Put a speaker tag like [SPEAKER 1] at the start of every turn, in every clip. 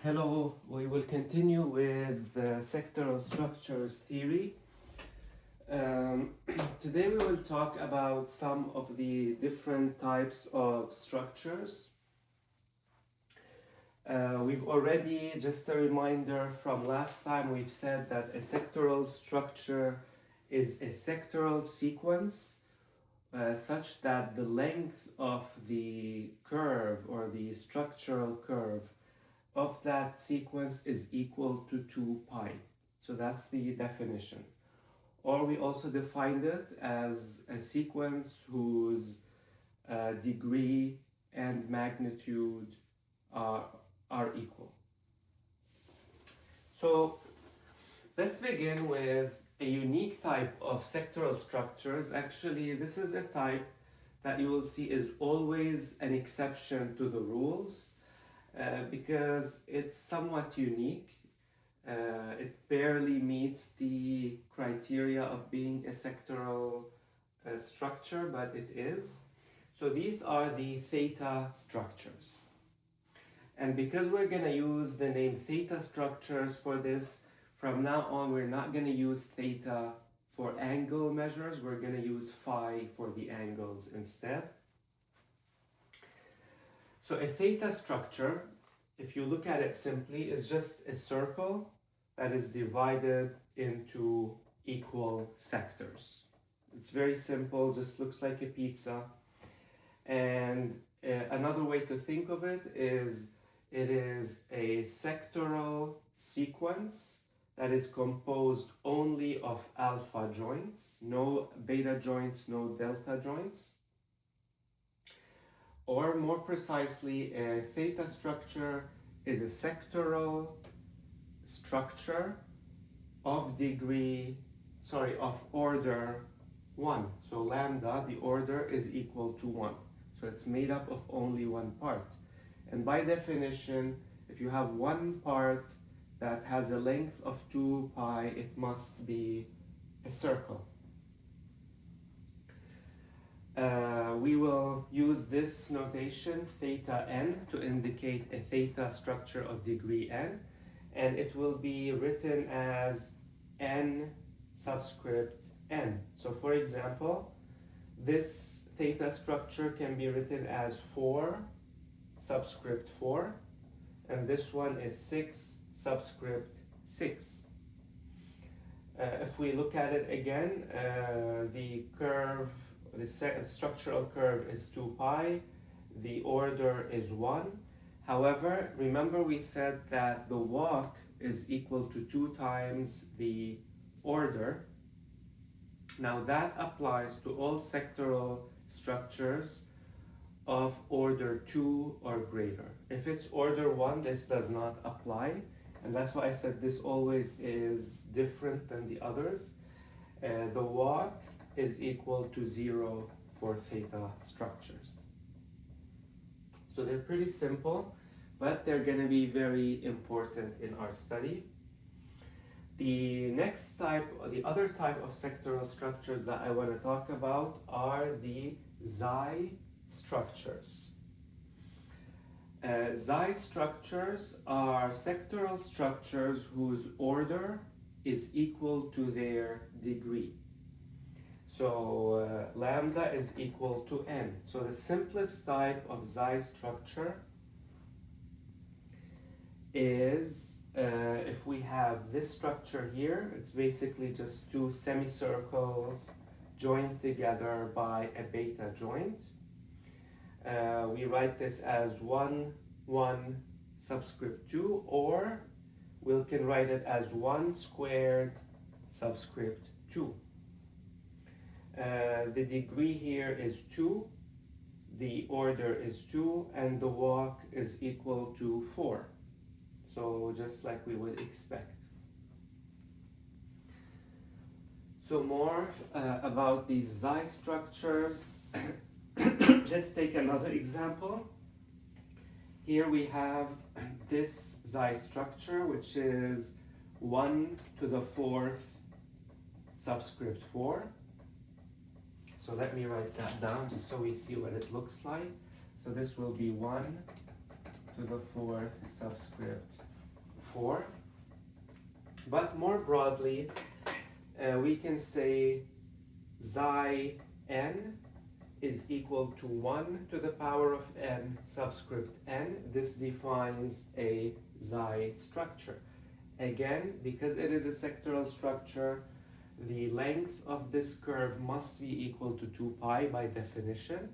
[SPEAKER 1] Hello, we will continue with sectoral structures theory. Today we will talk about some of the different types of structures. We've already, just a reminder from last time, we've said that a sectoral structure is a sectoral sequence such that the length of the curve or the structural curve of that sequence is equal to 2 pi. So that's the definition. Or we also defined it as a sequence whose degree and magnitude are equal. So let's begin with a unique type of sectoral structures. Actually, this is a type that you will see is always an exception to the rules. Because it's somewhat unique. It barely meets the criteria of being a sectoral structure, but it is. So these are the theta structures. And because we're going to use the name theta structures for this, from now on we're not going to use theta for angle measures, we're going to use phi for the angles instead. So a theta structure, if you look at it simply, is just a circle that is divided into equal sectors. It's very simple, just looks like a pizza. And another way to think of it is a sectoral sequence that is composed only of alpha joints, no beta joints, no delta joints. Or more precisely, a theta structure is a sectoral structure of order 1. So lambda, the order, is equal to 1. So it's made up of only one part. And by definition, if you have one part that has a length of 2 pi, it must be a circle. We will use this notation, theta n, to indicate a theta structure of degree n, and it will be written as n subscript n. So for example, this theta structure can be written as 4 subscript 4, and this one is 6 subscript 6. If we look at it again, the curve, the structural curve is 2 pi, the order is 1. However, remember we said that the walk is equal to 2 times the order. Now that applies to all sectoral structures of order 2 or greater. If it's order 1, this does not apply, and that's why I said this always is different than the others. The walk is equal to 0 for theta structures. So they're pretty simple, but they're going to be very important in our study. The next type, or the other type of sectoral structures that I want to talk about are the xi structures. Xi structures are sectoral structures whose order is equal to their degree. So lambda is equal to n. So the simplest type of xi structure is if we have this structure here, it's basically just two semicircles joined together by a beta joint. We write this as 1, 1 subscript 2, or we can write it as 1 squared subscript 2. The degree here is 2, the order is 2, and the walk is equal to 4. So just like we would expect. So more about these xi structures. Let's take another example. Here we have this xi structure, which is 1 to the 4th subscript 4. So let me write that down just so we see what it looks like. So this will be 1 to the 4th subscript 4. But more broadly, we can say xi n is equal to 1 to the power of n subscript n. This defines a xi structure. Again, because it is a sectoral structure, the length of this curve must be equal to 2 pi by definition.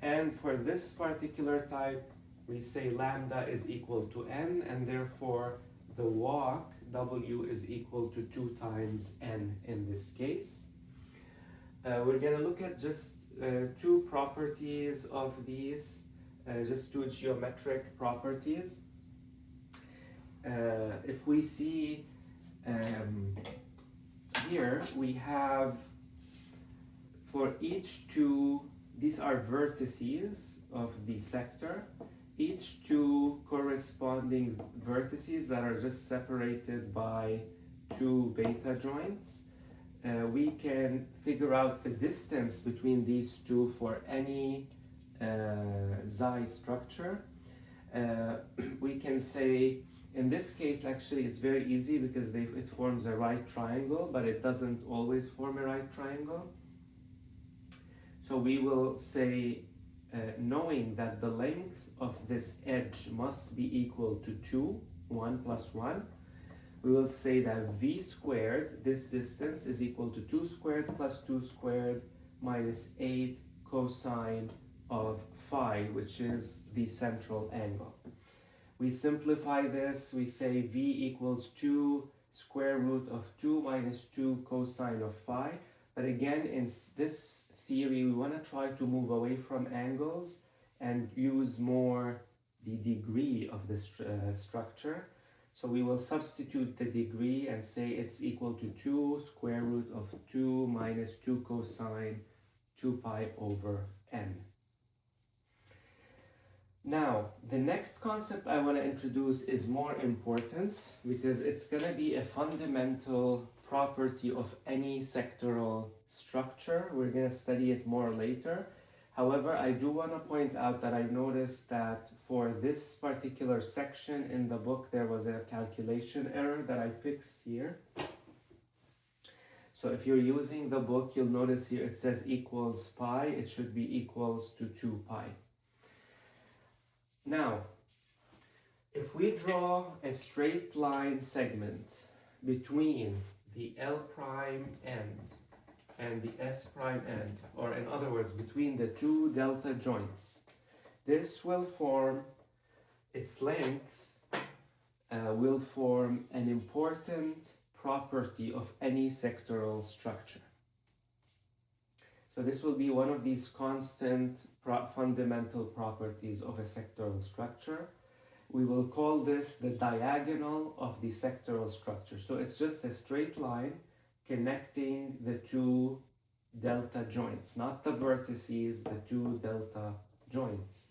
[SPEAKER 1] And for this particular type, we say lambda is equal to n, and therefore the walk w is equal to 2 times n in this case. We're going to look at just two properties of these, just two geometric properties. If we see here, we have for each two, these are vertices of the sector, each two corresponding vertices that are just separated by two beta joints. We can figure out the distance between these two for any xi structure. We can say, in this case, actually, it's very easy because it forms a right triangle, but it doesn't always form a right triangle. So we will say, knowing that the length of this edge must be equal to 2, 1 plus 1, we will say that v squared, this distance, is equal to 2 squared plus 2 squared minus 8 cosine of phi, which is the central angle. We simplify this, we say v equals 2 square root of 2 minus 2 cosine of phi. But again, in this theory, we want to try to move away from angles and use more the degree of the structure. So we will substitute the degree and say it's equal to 2 square root of 2 minus 2 cosine 2 pi over n. Now, the next concept I want to introduce is more important because it's going to be a fundamental property of any sectoral structure. We're going to study it more later. However, I do want to point out that I noticed that for this particular section in the book, there was a calculation error that I fixed here. So if you're using the book, you'll notice here it says equals pi. It should be equals to 2 pi. Now, if we draw a straight line segment between the L prime end and the S prime end, or in other words, between the two delta joints, this will form, its length will form an important property of any sectoral structure. So this will be one of these constant fundamental properties of a sectoral structure. We will call this the diagonal of the sectoral structure. So it's just a straight line connecting the two delta joints, not the vertices, the two delta joints.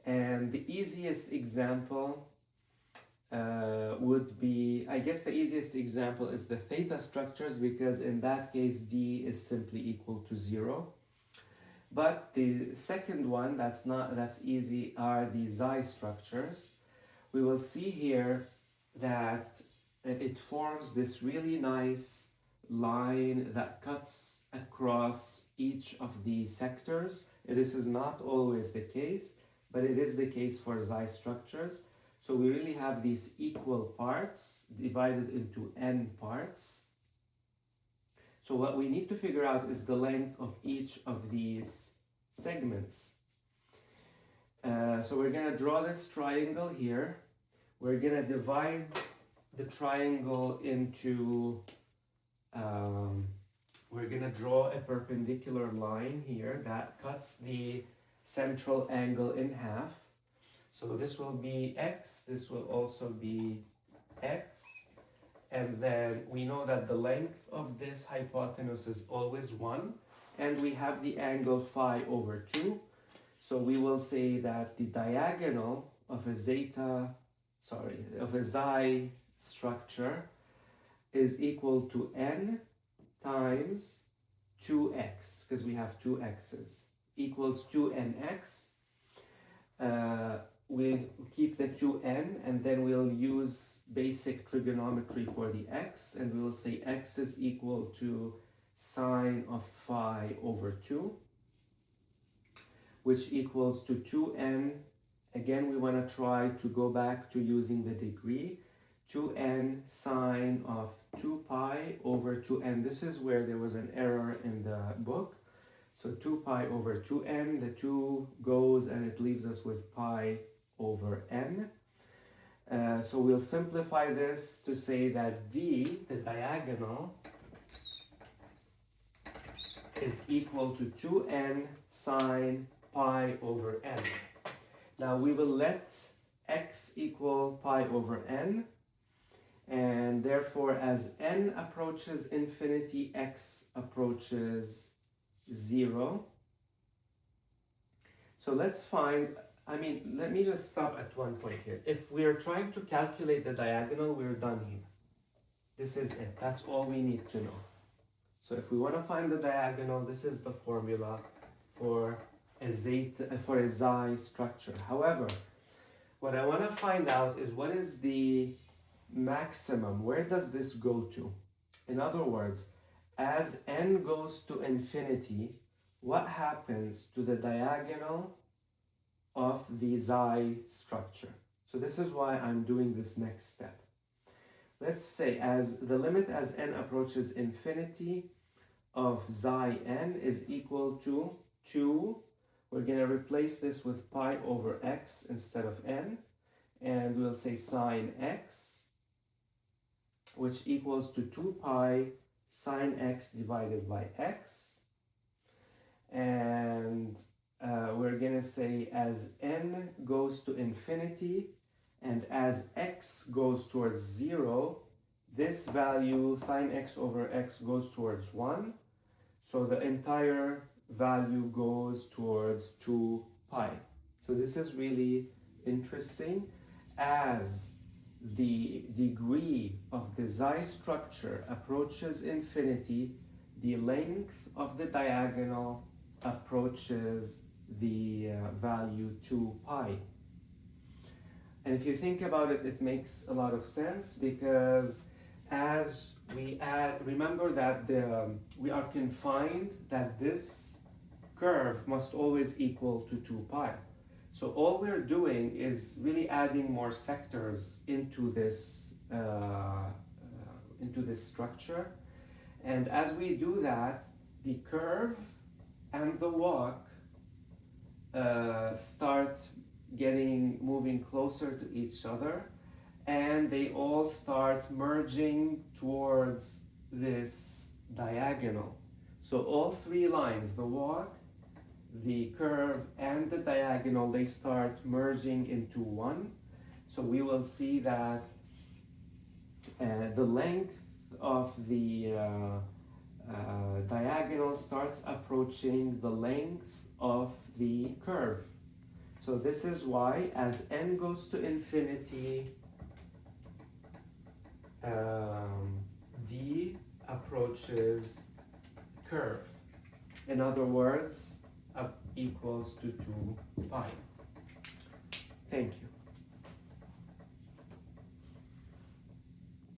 [SPEAKER 1] And the easiest example would be, I guess the easiest example is the theta structures, because in that case d is simply equal to 0. But the second one that's easy are the xi structures. We will see here that it forms this really nice line that cuts across each of the sectors. This is not always the case, but it is the case for xi structures. So we really have these equal parts divided into n parts. So what we need to figure out is the length of each of these segments. So we're going to draw this triangle here. We're going to divide the triangle into, we're going to draw a perpendicular line here that cuts the central angle in half. So this will be x, this will also be x, and then we know that the length of this hypotenuse is always 1, and we have the angle phi over 2. So we will say that the diagonal of a xi structure is equal to n times 2x, because we have two x's, equals 2nx. we keep the 2n, and then we'll use basic trigonometry for the x, and we will say x is equal to sine of phi over 2, which equals to 2n. Again, we want to try to go back to using the degree. 2n sine of 2 pi over 2n. This is where there was an error in the book. So 2 pi over 2n, the 2 goes and it leaves us with pi over n. So we'll simplify this to say that d, the diagonal, is equal to 2n sine pi over n. Now we will let x equal pi over n, and therefore as n approaches infinity, x approaches 0. So let's find, let me just stop at one point here. If we're trying to calculate the diagonal, we're done here. This is it. That's all we need to know. So if we want to find the diagonal, this is the formula for a xi structure. However, what I want to find out is what is the maximum? Where does this go to? In other words, as n goes to infinity, what happens to the diagonal of the xi structure? So this is why I'm doing this next step. Let's say as the limit as n approaches infinity of xi n is equal to 2. We're going to replace this with pi over x instead of n, and we'll say sine x, which equals to 2 pi sine x divided by x. And we're going to say as n goes to infinity and as x goes towards 0, this value sine x over x goes towards 1. So the entire value goes towards 2 pi. So this is really interesting. As the degree of the xi structure approaches infinity, the length of the diagonal approaches the value 2 pi. And if you think about it, it makes a lot of sense, because as we add, remember that we are confined that this curve must always equal to 2 pi. So all we're doing is really adding more sectors into this structure. And as we do that, the curve and the walk start moving closer to each other, and they all start merging towards this diagonal. So all three lines, the walk, the curve, and the diagonal, they start merging into one. So we will see that the length of the diagonal starts approaching the length of the curve. So this is why as n goes to infinity, d approaches curve. In other words, equals to 2 pi. Thank you.